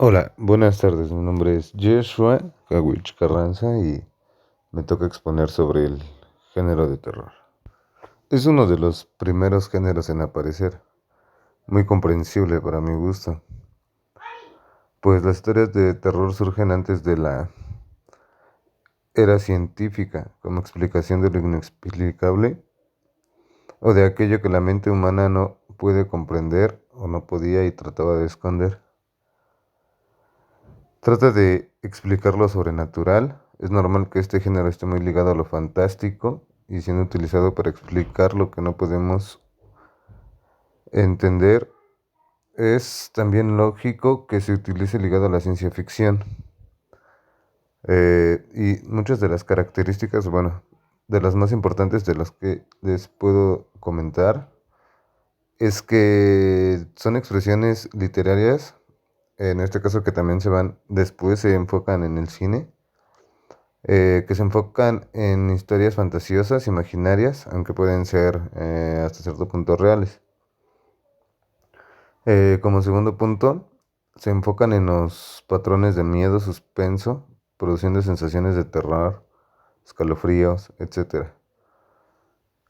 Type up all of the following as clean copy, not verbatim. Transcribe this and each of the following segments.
Hola, buenas tardes. Mi nombre es Joshua Kawich Carranza y me toca exponer sobre el género de terror. Es uno de los primeros géneros en aparecer, muy comprensible para mi gusto, pues las historias de terror surgen antes de la era científica, como explicación de lo inexplicable o de aquello que la mente humana no puede comprender o no podía y trataba de esconder. Trata de explicar lo sobrenatural. Es normal que este género esté muy ligado a lo fantástico y siendo utilizado para explicar lo que no podemos entender. Es también lógico que se utilice ligado a la ciencia ficción. Y muchas de las características, bueno, de las más importantes de las que les puedo comentar, es que son expresiones literarias, en este caso que también después se enfocan en el cine que se enfocan en historias fantasiosas, imaginarias, aunque pueden ser hasta cierto punto reales. Como segundo punto, se enfocan en los patrones de miedo, suspenso, produciendo sensaciones de terror, escalofríos, etc.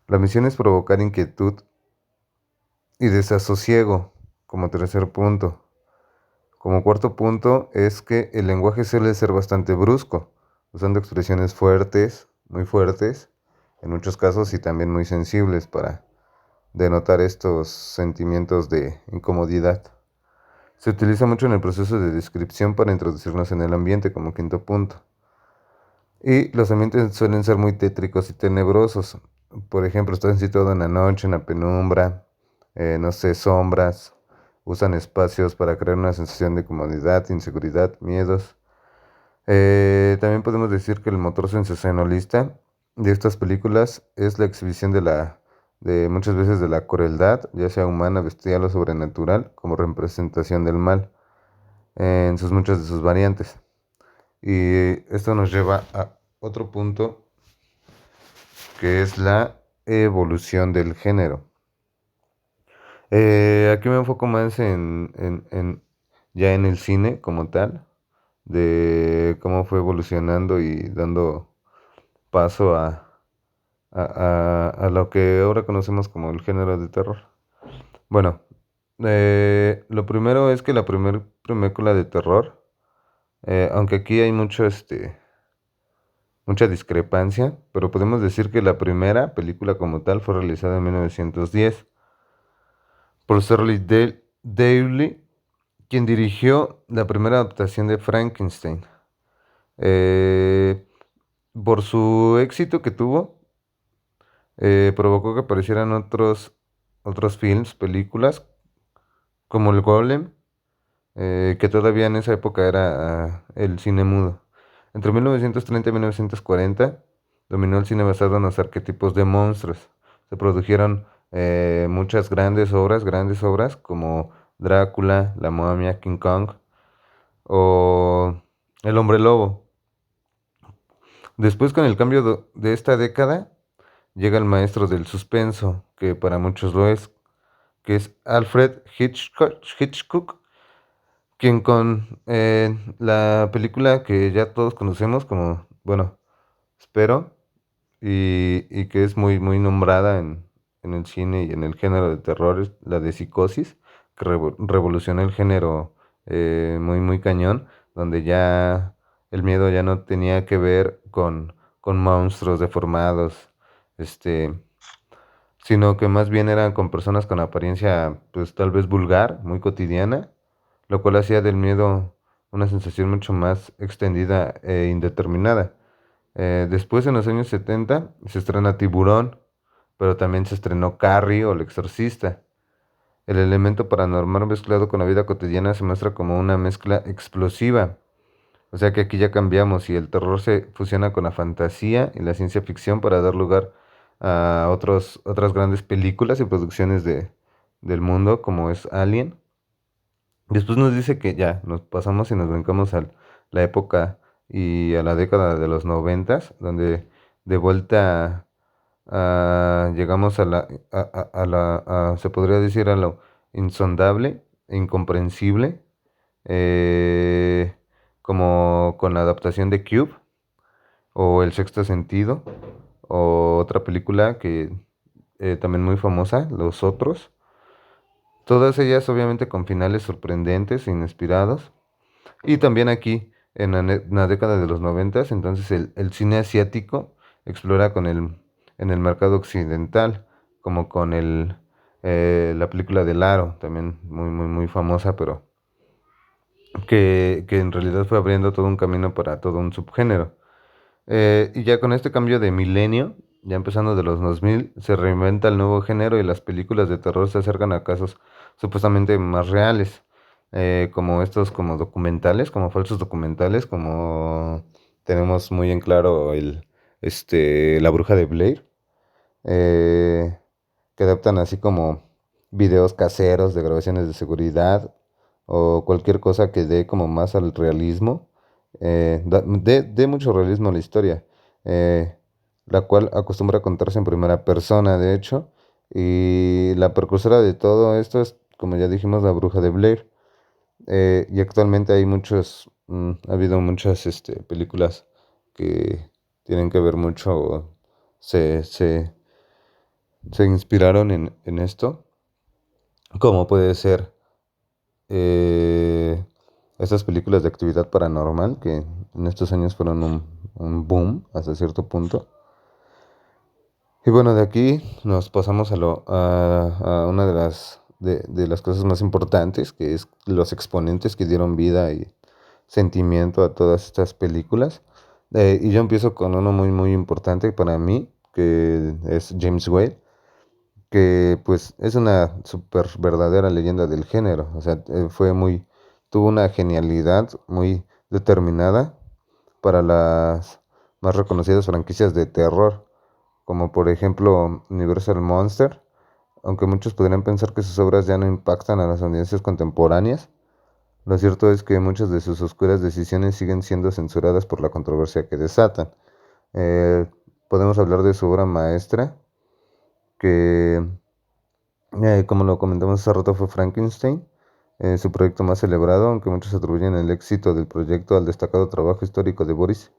La misión es provocar inquietud y desasosiego, como tercer punto. Como cuarto punto es que el lenguaje suele ser bastante brusco, usando expresiones fuertes, muy fuertes, en muchos casos y también muy sensibles para denotar estos sentimientos de incomodidad. Se utiliza mucho en el proceso de descripción para introducirnos en el ambiente como quinto punto. Y los ambientes suelen ser muy tétricos y tenebrosos. Por ejemplo, están situados en la noche, en la penumbra, no sé, sombras. Usan espacios para crear una sensación de comodidad, inseguridad, miedos. También podemos decir que el motor sensacionalista de estas películas es la exhibición de muchas veces de la crueldad, ya sea humana, bestial o sobrenatural, como representación del mal, en muchas de sus variantes. Y esto nos lleva a otro punto que es la evolución del género. Aquí me enfoco más ya en el cine como tal, de cómo fue evolucionando y dando paso a lo que ahora conocemos como el género de terror. Bueno, lo primero es que la primer película de terror, aunque aquí hay mucha discrepancia, pero podemos decir que la primera película como tal fue realizada en 1910 por Daly, quien dirigió la primera adaptación de Frankenstein. Eh, por su éxito que tuvo, provocó que aparecieran otros films, películas, como El Golem, que todavía en esa época era el cine mudo. Entre 1930 y 1940 dominó el cine basado en los arquetipos de monstruos. Se produjeron muchas grandes obras como Drácula, La Momia, King Kong o El Hombre Lobo. Después, con el cambio de esta década, llega el maestro del suspenso, que para muchos lo es, que es Alfred Hitchcock, quien con la película que ya todos conocemos como, bueno, espero, y que es muy nombrada en el cine y en el género de terror, es la de Psicosis, que revolucionó el género muy cañón, donde ya el miedo ya no tenía que ver con monstruos deformados, este, sino que más bien eran con personas con apariencia, pues tal vez vulgar, muy cotidiana, lo cual hacía del miedo una sensación mucho más extendida e indeterminada. Después, en los años 70 se estrena Tiburón, pero también se estrenó Carrie o El Exorcista. El elemento paranormal mezclado con la vida cotidiana se muestra como una mezcla explosiva. O sea que aquí ya cambiamos y el terror se fusiona con la fantasía y la ciencia ficción para dar lugar a otras grandes películas y producciones del mundo como es Alien. Después nos dice que ya nos pasamos y nos brincamos a la época y a la década de los noventas, donde de vuelta llegamos se podría decir a lo insondable e incomprensible, eh, como con la adaptación de Cube o El Sexto Sentido, o otra película que también muy famosa, Los Otros. Todas ellas obviamente con finales sorprendentes e inesperados. Y también aquí, en la década de los noventas, entonces el cine asiático explora en el mercado occidental, como con la película del Aro, también muy, muy, muy famosa, pero que en realidad fue abriendo todo un camino para todo un subgénero. Y ya con este cambio de milenio, ya empezando de los 2000, se reinventa el nuevo género y las películas de terror se acercan a casos supuestamente más reales, como estos como documentales, como falsos documentales, como tenemos muy en claro La Bruja de Blair, eh, que adaptan así como videos caseros de grabaciones de seguridad o cualquier cosa que dé como más al realismo, dé mucho realismo a la historia, eh, la cual acostumbra a contarse en primera persona, de hecho, y la precursora de todo esto es, como ya dijimos, La Bruja de Blair, y actualmente hay ha habido muchas películas que tienen que ver mucho, se, se, se inspiraron en esto, como puede ser eh, estas películas de actividad paranormal que en estos años fueron un boom hasta cierto punto. Y bueno, de aquí nos pasamos a una de las cosas más importantes, que es los exponentes que dieron vida y sentimiento a todas estas películas. Y yo empiezo con uno muy, muy importante para mí, que es James Whale, que pues es una súper verdadera leyenda del género. O sea, tuvo una genialidad muy determinada para las más reconocidas franquicias de terror, como por ejemplo Universal Monster, aunque muchos podrían pensar que sus obras ya no impactan a las audiencias contemporáneas. Lo cierto es que muchas de sus oscuras decisiones siguen siendo censuradas por la controversia que desatan. Eh, Podemos hablar de su obra maestra, que como lo comentamos hace rato, fue Frankenstein, su proyecto más celebrado, aunque muchos atribuyen el éxito del proyecto al destacado trabajo histórico de Boris,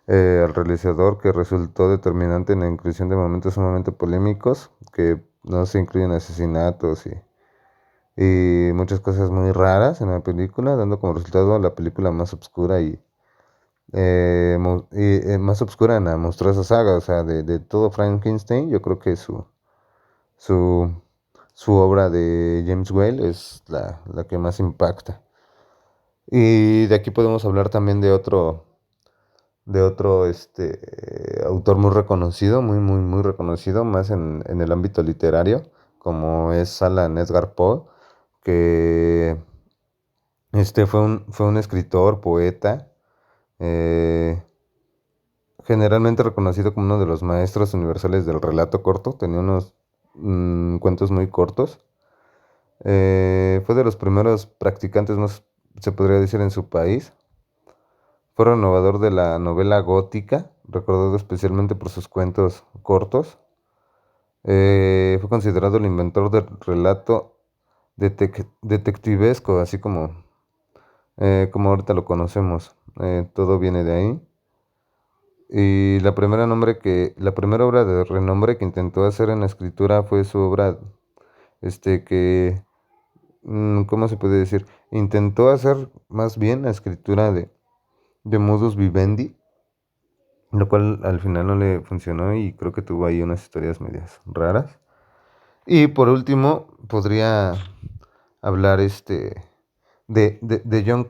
al realizador, que resultó determinante en la inclusión de momentos sumamente polémicos, que no se incluyen asesinatos y muchas cosas muy raras en la película, dando como resultado la película más oscura más oscura en la monstruosa saga. O sea, de todo Frankenstein, yo creo que su, su obra de James Whale es la que más impacta. Y de aquí podemos hablar también de otro autor muy reconocido, muy, muy, muy reconocido, más en el ámbito literario, como es Alan Edgar Poe, que fue un escritor, poeta, eh, generalmente reconocido como uno de los maestros universales del relato corto. Tenía unos cuentos muy cortos. Fue de los primeros practicantes, más se podría decir, en su país. Fue renovador de la novela gótica, recordado especialmente por sus cuentos cortos. Fue considerado el inventor del relato detectivesco, así como ahorita lo conocemos. Todo viene de ahí. Y la primera obra de renombre que intentó hacer en la escritura fue su obra, que, ¿cómo se puede decir? Intentó hacer más bien la escritura de modus vivendi, lo cual al final no le funcionó y creo que tuvo ahí unas historias medias raras. Y por último, podría hablar de John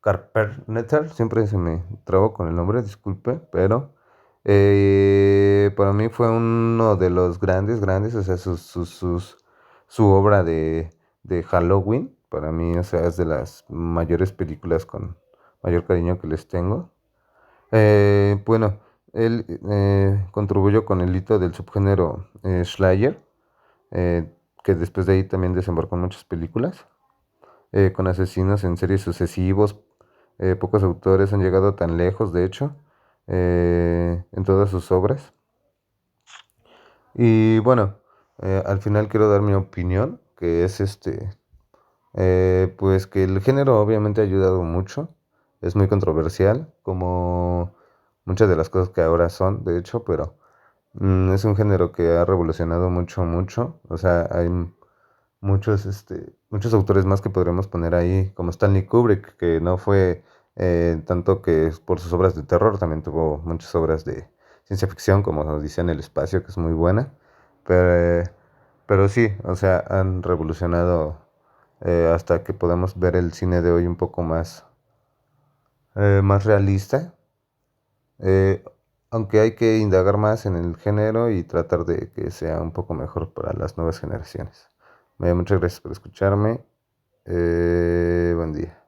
Carpenter. Siempre se me trabo con el nombre, disculpe, pero para mí fue uno de los grandes, grandes. O sea, su obra de Halloween, para mí, o sea, es de las mayores películas con mayor cariño que les tengo. Bueno, él contribuyó con el hito del subgénero Slayer, eh, que después de ahí también desembarcó en muchas películas, con asesinos en series sucesivos. Pocos autores han llegado tan lejos, de hecho, en todas sus obras. Y bueno, al final quiero dar mi opinión, que es Pues que el género obviamente ha ayudado mucho, es muy controversial, como muchas de las cosas que ahora son, de hecho, pero es un género que ha revolucionado mucho, mucho. O sea, hay muchos autores más que podríamos poner ahí, como Stanley Kubrick, que no fue tanto que es por sus obras de terror, también tuvo muchas obras de ciencia ficción, como Odisea en el espacio, que es muy buena. Pero, pero sí, o sea, han revolucionado hasta que podamos ver el cine de hoy un poco más realista. eh, Aunque hay que indagar más en el género y tratar de que sea un poco mejor para las nuevas generaciones. Muchas gracias por escucharme. Buen día.